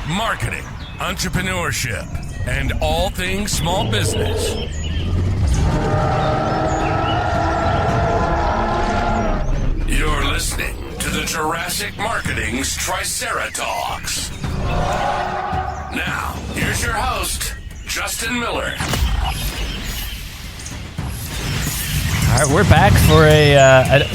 marketing, entrepreneurship, and all things small business. You're listening to the Jurassic Marketing's Triceratops. Now, here's your host, Justin Miller. All right, we're back for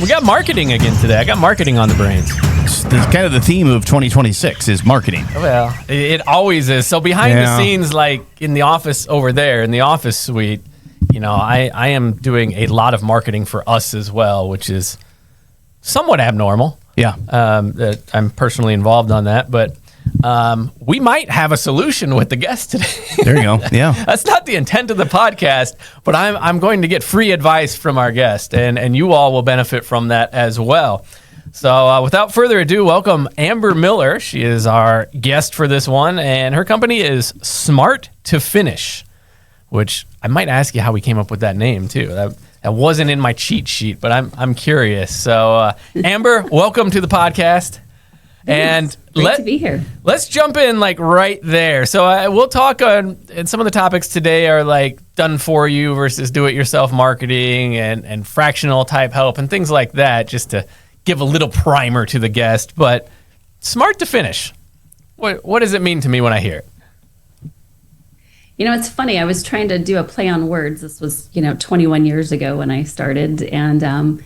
we got marketing again today. I got marketing on the brains. It's kind of the theme of 2026 is marketing. Well, it always is. So behind the scenes, like in the office over there, in the office suite, you know, I am doing a lot of marketing for us as well, which is somewhat abnormal. Yeah. That I'm personally involved on that, but we might have a solution with the guest today. There you go. Yeah. That's not the intent of the podcast, but I'm going to get free advice from our guest, and you all will benefit from that as well. So without further ado, welcome Amber Miller. She is our guest for this one, and her company is Smart to Finish, which I might ask you how we came up with that name too. That wasn't in my cheat sheet, but I'm curious. So Amber, welcome to the podcast. And great to be here. Let's jump in like right there. So we'll talk on, and some of the topics today are like done for you versus do-it-yourself marketing and fractional type help and things like that, just to give a little primer to the guest. But Smart to Finish, what does it mean to me when I hear it? You know, it's funny. I was trying to do a play on words. This was, 21 years ago when I started. And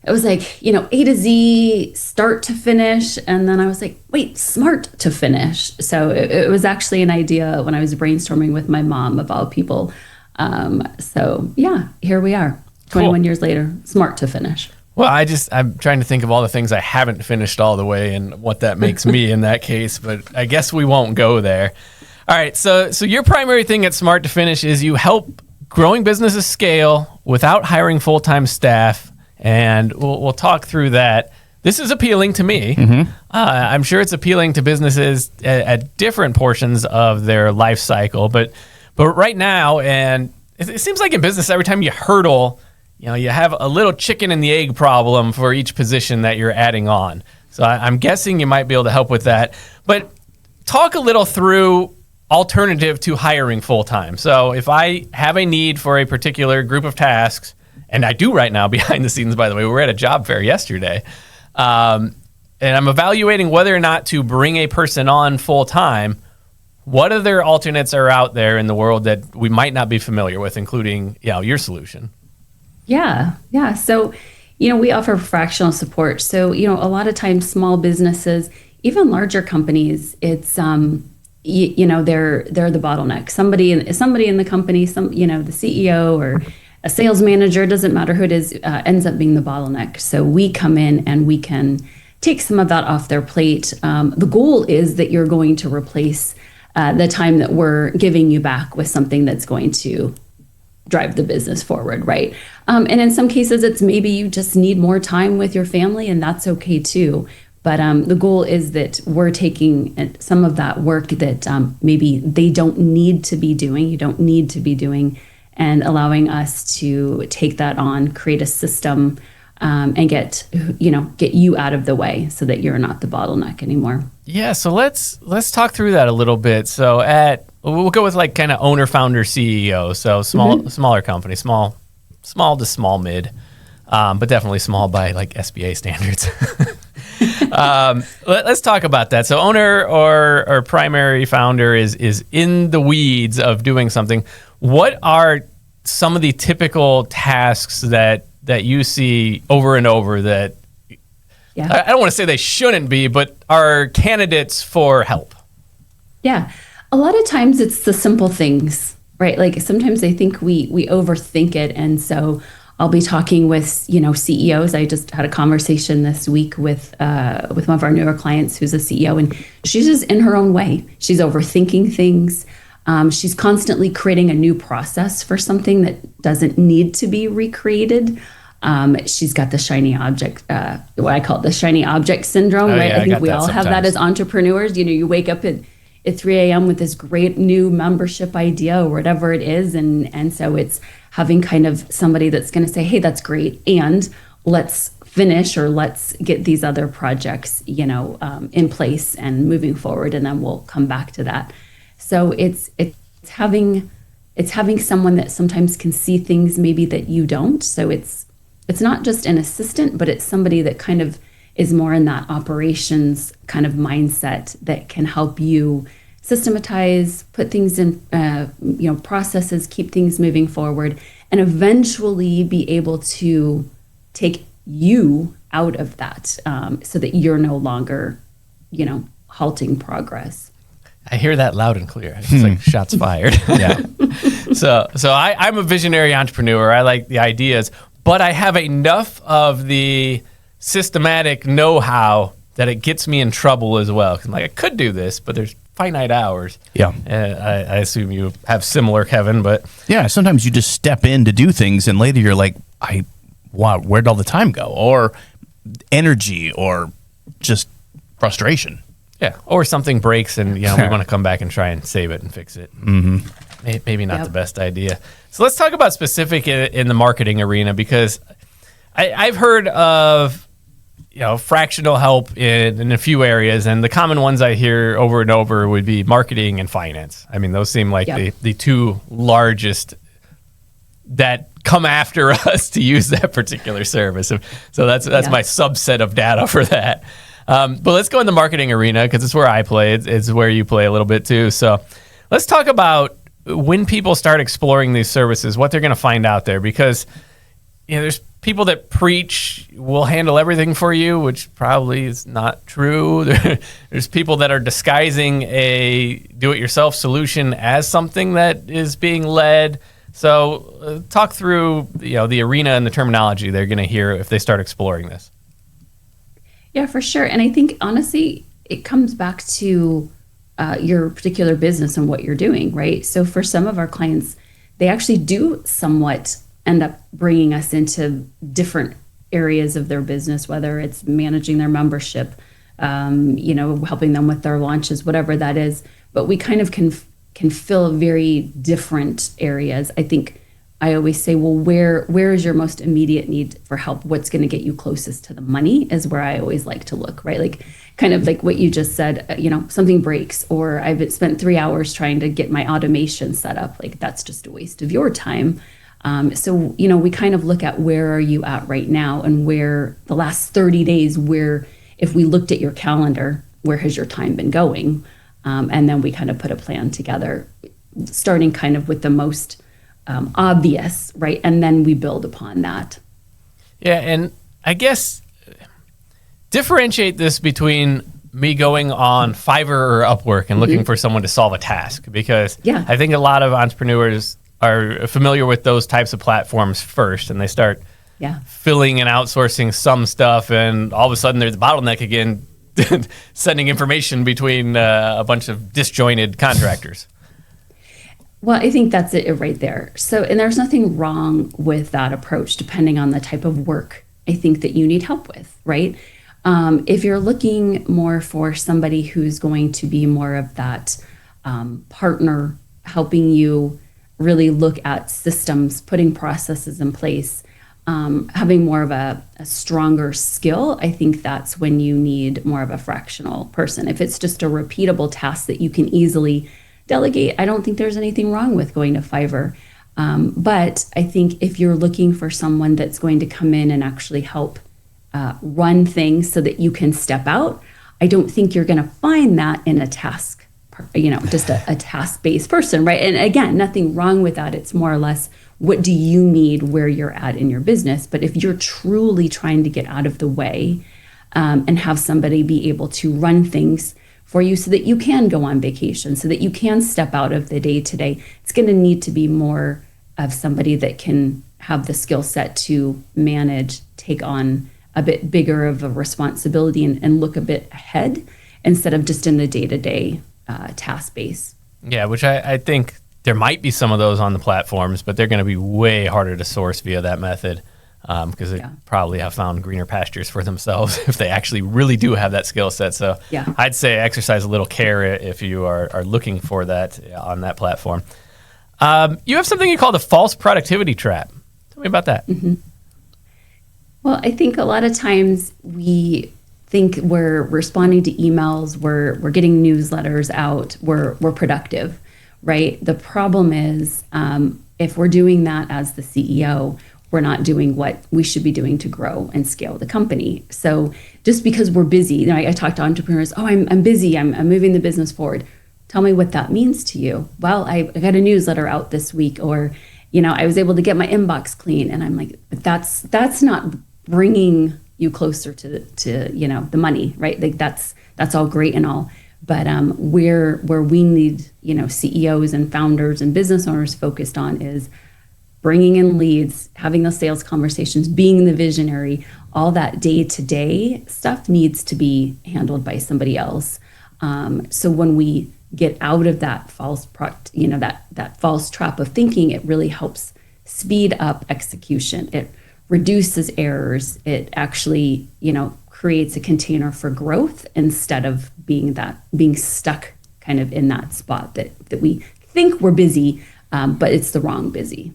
it was like, A to Z, start to finish. And then I was like, wait, smart to finish. So it was actually an idea when I was brainstorming with my mom, of all people. So yeah, here we are, 21 years later, smart to finish. Well, I'm trying to think of all the things I haven't finished all the way and what that makes me in that case, but I guess we won't go there. All right, so your primary thing at Smart to Finish is you help growing businesses scale without hiring full-time staff, and we'll talk through that. This is appealing to me. Mm-hmm. I'm sure it's appealing to businesses at different portions of their life cycle, but right now, and it seems like in business, every time you hurdle, you have a little chicken and the egg problem for each position that you're adding on. So I'm guessing you might be able to help with that. But talk a little through alternative to hiring full-time. So if I have a need for a particular group of tasks, and I do right now behind the scenes, by the way, we were at a job fair yesterday, and I'm evaluating whether or not to bring a person on full-time, what other alternates are out there in the world that we might not be familiar with, including your solution? Yeah. So, we offer fractional support. So, a lot of times small businesses, even larger companies, it's, they're the bottleneck. Somebody in the company, the CEO or a sales manager, doesn't matter who it is, ends up being the bottleneck. So we come in and we can take some of that off their plate. The goal is that you're going to replace the time that we're giving you back with something that's going to drive the business forward, right? And in some cases, it's maybe you just need more time with your family, and that's okay too. But the goal is that we're taking some of that work that maybe they don't need to be doing, you don't need to be doing, and allowing us to take that on, create a system, and get you out of the way so that you're not the bottleneck anymore. Yeah, so let's talk through that a little bit. So we'll go with like kind of owner, founder, CEO. So smaller company, small to small mid, but definitely small by like SBA standards. Let's talk about that. So owner or primary founder is in the weeds of doing something. What are some of the typical tasks that you see over and over that I don't want to say they shouldn't be, but are candidates for help? Yeah. A lot of times it's the simple things, right? Like sometimes I think we overthink it. And so I'll be talking with, CEOs. I just had a conversation this week with one of our newer clients who's a CEO, and she's just in her own way. She's overthinking things. She's constantly creating a new process for something that doesn't need to be recreated. She's got the shiny object, what I call it, the shiny object syndrome, right? Yeah, I think we all have that as entrepreneurs. You wake up at 3 a.m. with this great new membership idea or whatever it is. And so it's having kind of somebody that's going to say, hey, that's great. And let's finish, or let's get these other projects, in place and moving forward, and then we'll come back to that. So it's having someone that sometimes can see things maybe that you don't. So it's not just an assistant, but it's somebody that kind of is more in that operations kind of mindset that can help you systematize, put things in, processes, keep things moving forward, and eventually be able to take you out of that, so that you're no longer, halting progress. I hear that loud and clear. It's like shots fired. Yeah. So I'm a visionary entrepreneur. I like the ideas, but I have enough of the systematic know-how that it gets me in trouble as well. 'Cause I'm like, I could do this, but there's finite hours. Yeah. I assume you have similar, Kevin, but Yeah, sometimes you just step in to do things, and later you're like, wow, where'd all the time go? Or energy, or just frustration. yeah, or something breaks and we want to come back and try and save it and fix it. Mm-hmm. Maybe not the best idea. So let's talk about specific in the marketing arena, because I've heard of fractional help in a few areas, and the common ones I hear over and over would be marketing and finance. I mean, those seem like the two largest that come after us to use that particular service. So that's my subset of data for that. But let's go in the marketing arena, because it's where I play. It's where you play a little bit too. So let's talk about when people start exploring these services, what they're going to find out there, because there's people that preach we'll handle everything for you, which probably is not true. There's people that are disguising a do-it-yourself solution as something that is being led. So talk through the arena and the terminology they're going to hear if they start exploring this. Yeah, for sure. And I think, honestly, it comes back to your particular business and what you're doing, right? So for some of our clients, they actually do somewhat end up bringing us into different areas of their business, whether it's managing their membership, helping them with their launches, whatever that is. But we kind of can fill very different areas. I think I always say, well, where is your most immediate need for help? What's going to get you closest to the money is where I always like to look, right? Like kind of like what you just said, something breaks, or I've spent 3 hours trying to get my automation set up. Like that's just a waste of your time. So we kind of look at where are you at right now, and where the last 30 days, where if we looked at your calendar, where has your time been going? And then we kind of put a plan together, starting kind of with the most obvious, right? And then we build upon that. Yeah, and I guess differentiate this between me going on Fiverr or Upwork and looking for someone to solve a task, because I think a lot of entrepreneurs are familiar with those types of platforms first, and they start filling and outsourcing some stuff, and all of a sudden there's a bottleneck again, sending information between a bunch of disjointed contractors. Well, I think that's it right there. So, and there's nothing wrong with that approach, depending on the type of work I think that you need help with, right? If you're looking more for somebody who's going to be more of that partner, helping you really look at systems, putting processes in place, having more of a stronger skill, I think that's when you need more of a fractional person. If it's just a repeatable task that you can easily delegate, I don't think there's anything wrong with going to Fiverr. But I think if you're looking for someone that's going to come in and actually help run things so that you can step out, I don't think you're going to find that in a task, just a task-based person, right? And again, nothing wrong with that. It's more or less, what do you need where you're at in your business? But if you're truly trying to get out of the way and have somebody be able to run things for you so that you can go on vacation, so that you can step out of the day-to-day, it's going to need to be more of somebody that can have the skill set to manage, take on a bit bigger of a responsibility and look a bit ahead instead of just in the day-to-day task base. Yeah, which I think there might be some of those on the platforms, but they're going to be way harder to source via that method because they probably have found greener pastures for themselves if they actually really do have that skill set. So I'd say exercise a little care if you are looking for that on that platform. You have something you call the false productivity trap. Tell me about that. Mm-hmm. Well, I think a lot of times we think we're responding to emails, we're getting newsletters out, we're productive, right? The problem is if we're doing that as the CEO, we're not doing what we should be doing to grow and scale the company. So just because we're busy, you know, I talk to entrepreneurs, oh, I'm busy, I'm moving the business forward. Tell me what that means to you. Well, I got a newsletter out this week, or, you know, I was able to get my inbox clean. And I'm like, but that's not bringing you closer to you know, the money, right? Like that's all great and all. But where we need, you know, CEOs and founders and business owners focused on is bringing in leads, having those sales conversations, being the visionary. All that day-to-day stuff needs to be handled by somebody else. So when we get out of that false trap of thinking, it really helps speed up execution. It reduces errors. It actually, you know, creates a container for growth instead of being stuck kind of in that spot that we think we're busy, but it's the wrong busy.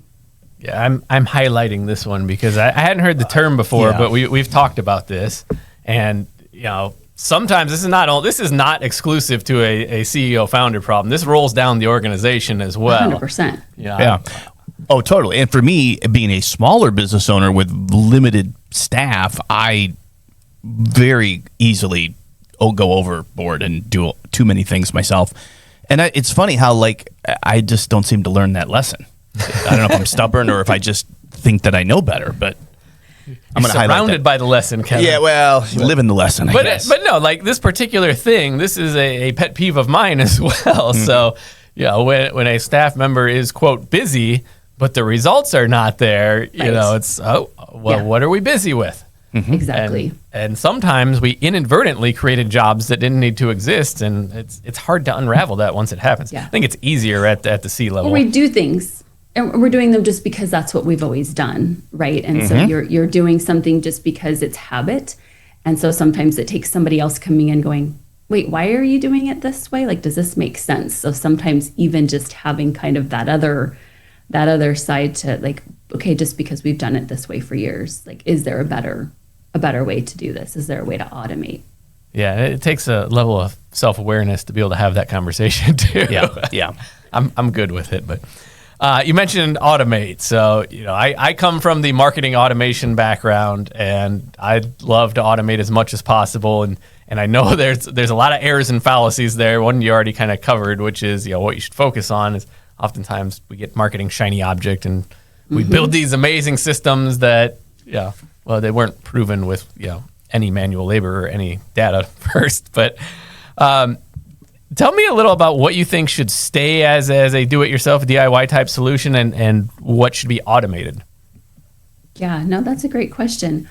Yeah, I'm highlighting this one because I hadn't heard the term before, but we've talked about this, and you know, sometimes this is not exclusive to a CEO founder problem. This rolls down the organization as well. 100%. Yeah. Oh, totally. And for me, being a smaller business owner with limited staff, I very easily go overboard and do too many things myself. And it's funny how, like, I just don't seem to learn that lesson. I don't know if I'm stubborn or if I just think that I know better, but I'm going to highlight surrounded by the lesson, Kevin. Yeah, well, live in the lesson, I guess. But no, like this particular thing, this is a pet peeve of mine as well. So, you know, when a staff member is, quote, busy, but the results are not there, you know, it's, what are we busy with? Mm-hmm. Exactly. And sometimes we inadvertently created jobs that didn't need to exist, and it's hard to unravel that once it happens. Yeah. I think it's easier at the C level. Or we do things, and we're doing them just because that's what we've always done, right? And so you're doing something just because it's habit, and so sometimes it takes somebody else coming in going, wait, why are you doing it this way? Like, does this make sense? So sometimes even just having kind of that other side to, like, okay, just because we've done it this way for years, like, is there a better way to do this? Is there a way to automate? Yeah, it takes a level of self-awareness to be able to have that conversation too. Yeah. I'm good with it, but you mentioned automate. So, you know, I come from the marketing automation background, and I'd love to automate as much as possible. And I know there's a lot of errors and fallacies there. One you already kind of covered, which is, you know, what you should focus on is oftentimes we get marketing shiny object, and we build these amazing systems that, well, they weren't proven with, you know, any manual labor or any data first. But tell me a little about what you think should stay as a do-it-yourself DIY type solution, and what should be automated. Yeah, no, that's a great question.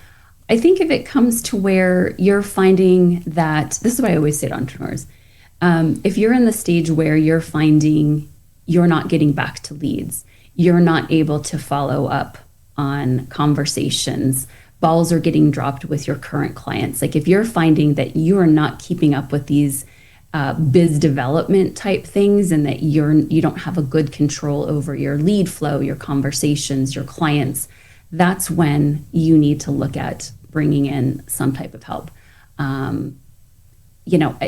I think if it comes to where you're finding that, this is what I always say to entrepreneurs, if you're in the stage where you're finding you're not getting back to leads, you're not able to follow up on conversations, balls are getting dropped with your current clients. Like, if you're finding that you are not keeping up with these biz development type things, and that you don't have a good control over your lead flow, your conversations, your clients, that's when you need to look at bringing in some type of help. You know,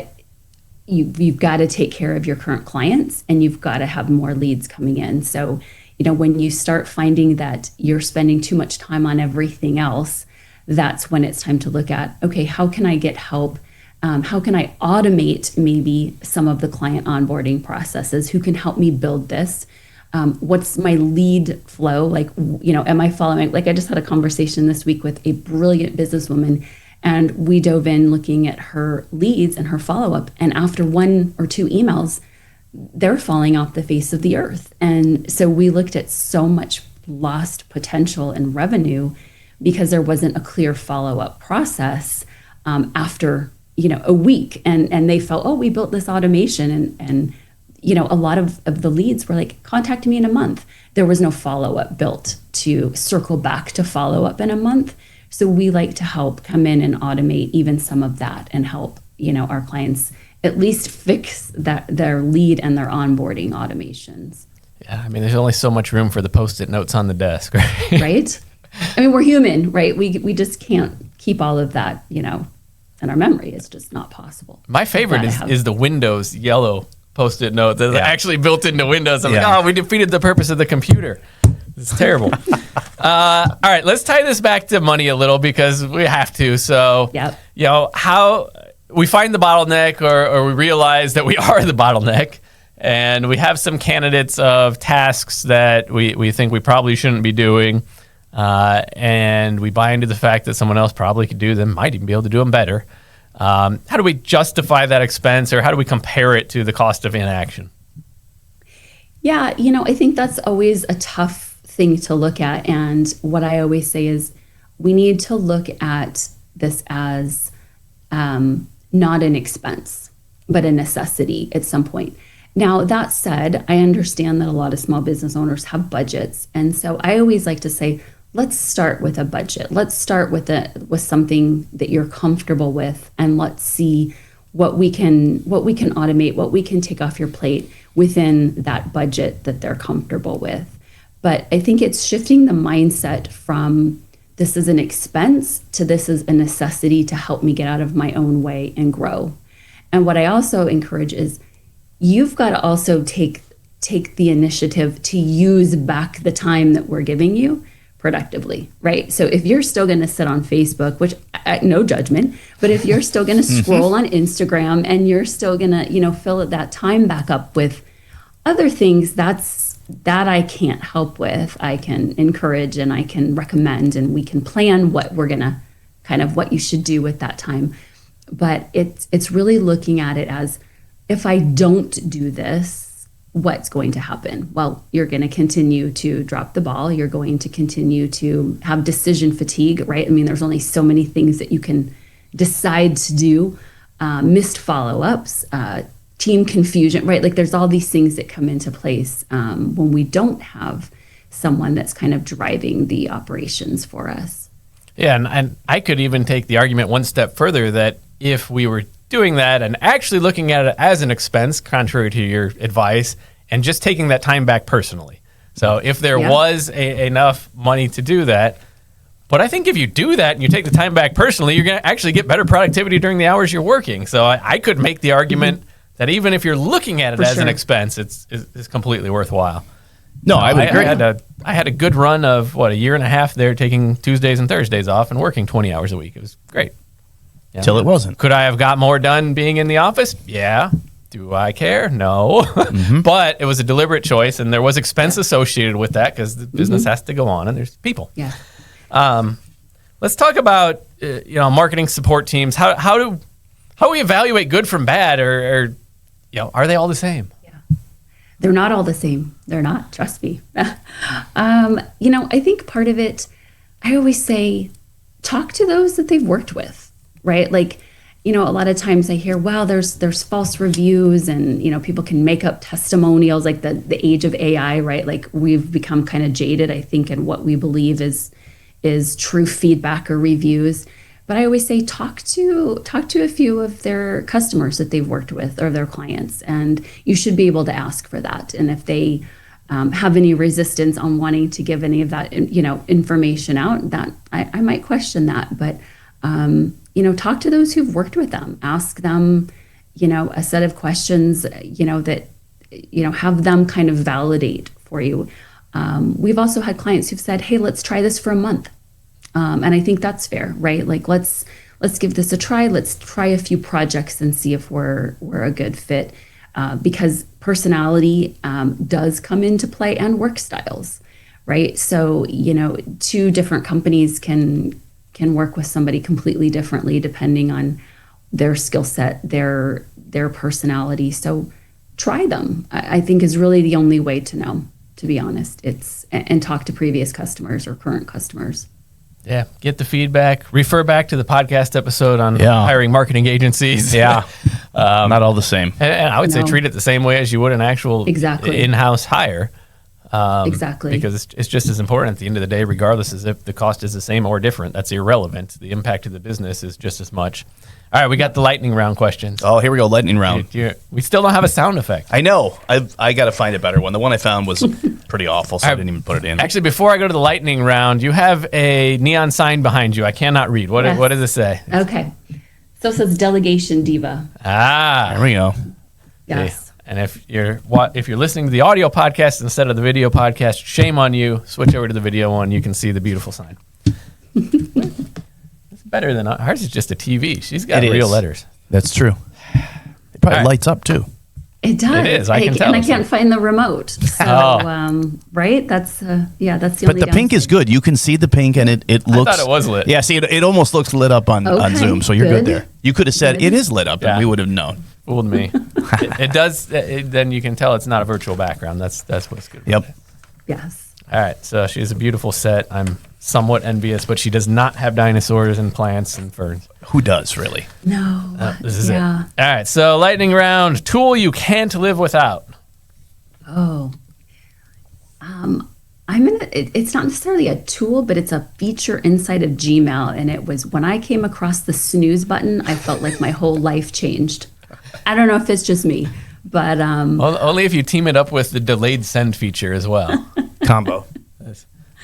you've got to take care of your current clients, and you've got to have more leads coming in. So, you know, when you start finding that you're spending too much time on everything else, that's when it's time to look at, okay, how can I get help? How can I automate maybe some of the client onboarding processes? Who can help me build this? What's my lead flow? Like, you know, am I following? Like, I just had a conversation this week with a brilliant businesswoman, and we dove in looking at her leads and her follow-up. And after 1 or 2 emails, they're falling off the face of the earth. And so we looked at so much lost potential and revenue because there wasn't a clear follow-up process after, you know, a week. And they felt, oh, we built this automation. And you know, a lot of the leads were like, contact me in a month. There was no follow-up built to circle back to follow-up in a month. So we like to help come in and automate even some of that, and help, you know, our clients at least fix their lead and their onboarding automations. Yeah, I mean, there's only so much room for the Post-it notes on the desk, right? Right? I mean, we're human, right? We just can't keep all of that, in our memory. It's just not possible. My favorite is the Windows yellow Post-it note that's actually built into Windows. I'm like, we defeated the purpose of the computer. It's terrible. All right, let's tie this back to money a little because we have to. So, how we find the bottleneck or we realize that we are the bottleneck, and we have some candidates of tasks that we think we probably shouldn't be doing, and we buy into the fact that someone else probably could do them, might even be able to do them better. How do we justify that expense, or how do we compare it to the cost of inaction? Yeah, I think that's always a tough thing to look at. And what I always say is we need to look at this as not an expense, but a necessity at some point. Now, that said, I understand that a lot of small business owners have budgets. And so I always like to say, let's start with a budget. Let's start with something that you're comfortable with, and let's see what we can automate, what we can take off your plate within that budget that they're comfortable with. But I think it's shifting the mindset from this is an expense to this is a necessity to help me get out of my own way and grow. And what I also encourage is you've got to also take the initiative to use back the time that we're giving you productively, right? So if you're still going to sit on Facebook, which no judgment, but if you're still going to scroll on Instagram and you're still going to, fill that time back up with other things, that I can't help with. I can encourage and I can recommend, and we can plan what we're going to what you should do with that time. But it's really looking at it as, if I don't do this, what's going to happen? Well, you're going to continue to drop the ball. You're going to continue to have decision fatigue, right? I mean, there's only so many things that you can decide to do. Missed follow-ups, team confusion, right? Like there's all these things that come into place when we don't have someone that's kind of driving the operations for us. Yeah, and I could even take the argument one step further that if we were doing that and actually looking at it as an expense, contrary to your advice, and just taking that time back personally. So if there was enough money to do that, but I think if you do that and you take the time back personally, you're going to actually get better productivity during the hours you're working. So I could make the argument that even if you're looking at it as an expense, it's completely worthwhile. No, I would agree. I had a good run of, a year and a half there, taking Tuesdays and Thursdays off and working 20 hours a week. It was great. Yeah. Till it wasn't. Could I have got more done being in the office? Yeah. Do I care? No. But it was a deliberate choice, and there was expense associated with that because the business has to go on, and there's people. Yeah. Let's talk about marketing support teams. How do we evaluate good from bad, or are they all the same? Yeah. They're not all the same. They're not. Trust me. I think part of it, I always say, talk to those that they've worked with. Right? Like, a lot of times I hear, well, there's false reviews and, people can make up testimonials, like the age of AI, right? Like we've become kind of jaded, I think, in what we believe is true feedback or reviews. But I always say, talk to a few of their customers that they've worked with or their clients, and you should be able to ask for that. And if they have any resistance on wanting to give any of that, information out, that I might question that. But talk to those who've worked with them. Ask them, a set of questions, that, have them kind of validate for you. We've also had clients who've said, hey, let's try this for a month. And I think that's fair, right? Like, let's give this a try. Let's try a few projects and see if we're a good fit. Because personality does come into play, and work styles, right? So, two different companies can work with somebody completely differently depending on their skill set, their personality. So try them, I think, is really the only way to know, to be honest. And talk to previous customers or current customers. Yeah, get the feedback. Refer back to the podcast episode on hiring marketing agencies. Yeah, not all the same. And I would say treat it the same way as you would an actual in-house hire. Exactly. Because it's just as important at the end of the day, regardless as if the cost is the same or different. That's irrelevant. The impact of the business is just as much. All right, we got the lightning round questions. Oh, here we go. Lightning round. We still don't have a sound effect. I know. I got to find a better one. The one I found was pretty awful, so I didn't even put it in. Actually, before I go to the lightning round, you have a neon sign behind you. I cannot read. What does it say? Okay. So it says Delegation Diva. Ah. There we go. Yes. And if you're listening to the audio podcast instead of the video podcast, shame on you. Switch over to the video one. You can see the beautiful sign. It's better than ours. Is just a TV. She's got real letters. That's true. It probably lights up too. It does. It is. I can tell. And I can't find the remote. So, right? That's the only But the pink is good. You can see the pink, and it looks. I thought it was lit. Yeah, see, it almost looks lit up on Zoom, so you're good there. You could have said it is lit up, and we would have known. Fooled me. It does. Then you can tell it's not a virtual background. That's what's good. Yep. Yes. All right. So she has a beautiful set. I'm somewhat envious, but she does not have dinosaurs and plants and ferns. Who does, really? No. This is it. All right. So lightning round. Tool you can't live without. Oh. It's not necessarily a tool, but it's a feature inside of Gmail. And it was when I came across the snooze button, I felt like my whole life changed. I don't know if it's just me, but only if you team it up with the delayed send feature as well. Combo.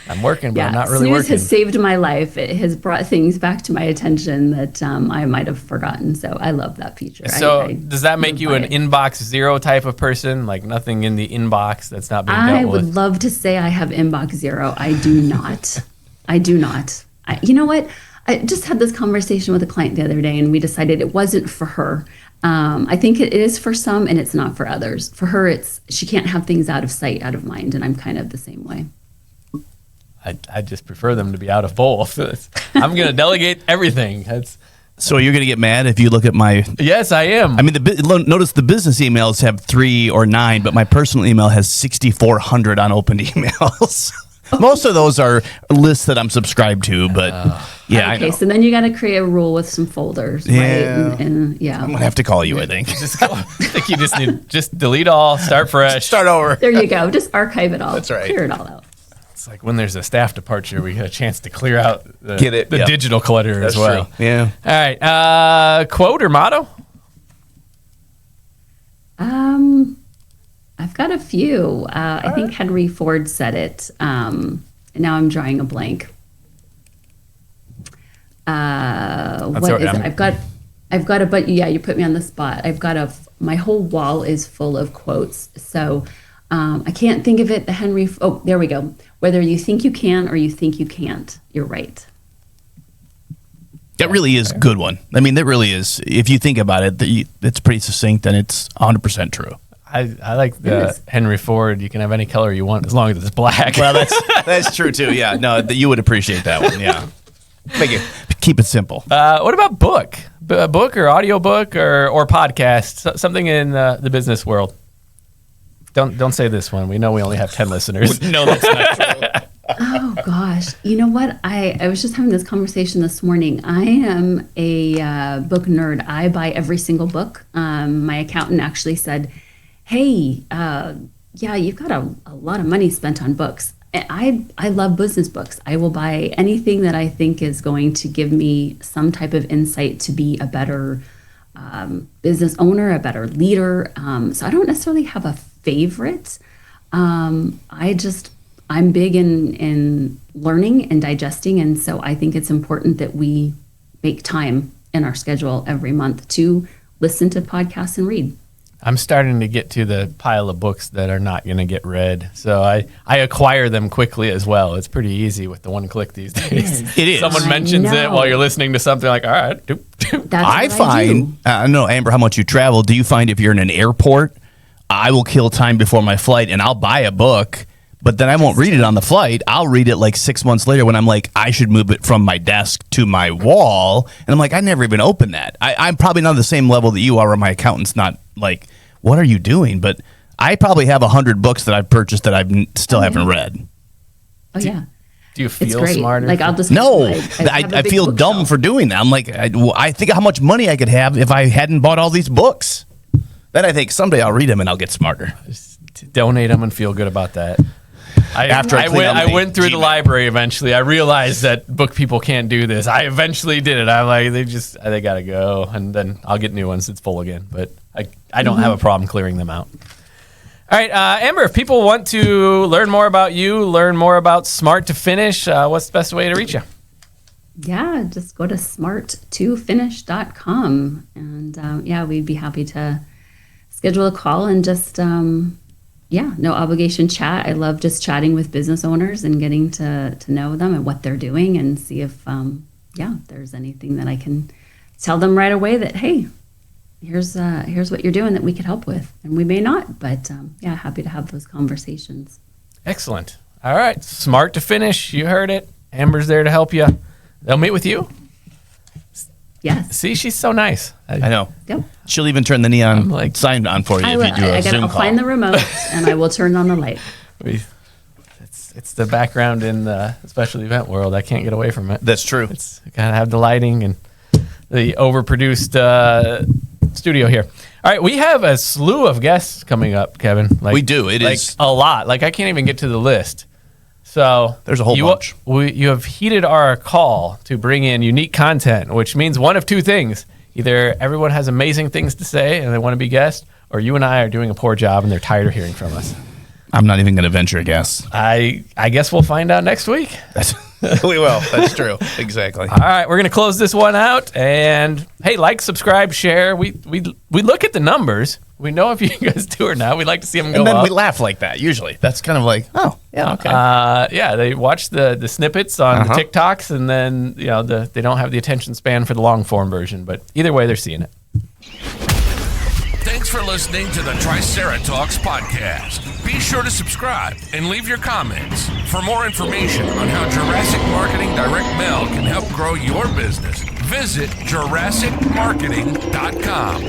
I'm working, but I'm not really Snooze working. has saved my life. It has brought things back to my attention that I might have forgotten. So I love that feature. So does that make you an inbox zero type of person? Like nothing in the inbox that's not being dealt I with? would love to say I have inbox zero. I do not. I do not. You know what? I just had this conversation with a client the other day, and we decided it wasn't for her. I think it is for some, and it's not for others. For her, she can't have things out of sight, out of mind, and I'm kind of the same way. I just prefer them to be out of both. I'm going to delegate everything. So you're going to get mad if you look at my... Yes, I am. I mean, notice the business emails have 3 or 9, but my personal email has 6,400 unopened emails. Most of those are lists that I'm subscribed to, but yeah. Okay, so then you got to create a rule with some folders, right? And yeah. I'm going to have to call you, I think. I think you just need delete all, start fresh. Start over. There you go. Just archive it all. That's right. Clear it all out. It's like when there's a staff departure, we get a chance to clear out the digital clutter That's as well. True. Yeah. All right. Quote or motto? I've got a few. I think Henry Ford said it. And now I'm drawing a blank. What is it? I've got a, but yeah, you put me on the spot. My whole wall is full of quotes. So I can't think of it. Oh, there we go. Whether you think you can or you think you can't, you're right. That really is a good one. I mean, that really is. If you think about it, it's pretty succinct and it's 100% true. I like the Henry Ford. You can have any color you want as long as it's black. Well, that's true too. Yeah, no, you would appreciate that one. Yeah, keep it simple. What about book? A book or audio book or podcast? Something in the business world. Don't say this one. We know we only have 10 listeners. No, that's not true. Oh gosh, you know what? I was just having this conversation this morning. I am a book nerd. I buy every single book. My accountant actually said, "Hey, yeah, you've got a lot of money spent on books." I love business books. I will buy anything that I think is going to give me some type of insight to be a better business owner, a better leader. So I don't necessarily have a favorite. I'm big in learning and digesting, and so I think it's important that we make time in our schedule every month to listen to podcasts and read. I'm starting to get to the pile of books that are not going to get read, so I acquire them quickly as well. It's pretty easy with the one click these days. It is. Someone mentions it while you're listening to something, like, all right, doop, doop. I find, I don't know, Amber, how much you travel. Do you find if you're in an airport, I will kill time before my flight and I'll buy a book, but then I won't read it on the flight. I'll read it like 6 months later when I'm like, I should move it from my desk to my wall. And I'm like, I never even opened that. I'm probably not on the same level that you are, or my accountant's not like, what are you doing? But I probably have 100 books that I've purchased that I still haven't read. Oh, yeah. Do you feel great. smarter? Like, I'll just No, have a I big feel dumb bookshelf. for doing that. I'm like, I think how much money I could have if I hadn't bought all these books. Then I think someday I'll read them and I'll get smarter. Just donate them and feel good about that. After I went through the library eventually. I realized that book people can't do this. I eventually did it. I'm like, they got to go. And then I'll get new ones. It's full again. But I don't have a problem clearing them out. All right, Amber, if people want to learn more about you, learn more about Smart to Finish, what's the best way to reach you? Yeah, just go to smart2finish.com. And we'd be happy to schedule a call and just, no obligation chat. I love just chatting with business owners and getting to know them and what they're doing and see if, there's anything that I can tell them right away that, hey, here's what you're doing that we could help with. And we may not, but happy to have those conversations. Excellent. All right. Smart to Finish. You heard it. Amber's there to help you. They'll meet with you. Yes. See, she's so nice. I know. Yep. She'll even turn the neon sign on for you if you do a Zoom I'll call. find the remote and I will turn on the light. It's the background in the special event world. I can't get away from it. That's true. It's got to have the lighting and the overproduced studio here. All right, we have a slew of guests coming up, Kevin. We do. It is a lot. I can't even get to the list. So there's a whole bunch. You have heeded our call to bring in unique content, which means one of two things. Either everyone has amazing things to say and they want to be guests, or you and I are doing a poor job and they're tired of hearing from us. I'm not even going to venture a guess. I guess we'll find out next week. We will. That's true. Exactly. All right, we're going to close this one out. And hey, subscribe, share. We look at the numbers. We know if you guys do or not. We like to see them go up. And then we laugh like that, usually. That's kind of like, oh, yeah, okay. They watch the snippets on the TikToks, and then they don't have the attention span for the long form version. But either way, they're seeing it. Thanks for listening to the Triceratops podcast. Be sure to subscribe and leave your comments. For more information on how Jurassic Marketing Direct Mail can help grow your business, visit JurassicMarketing.com.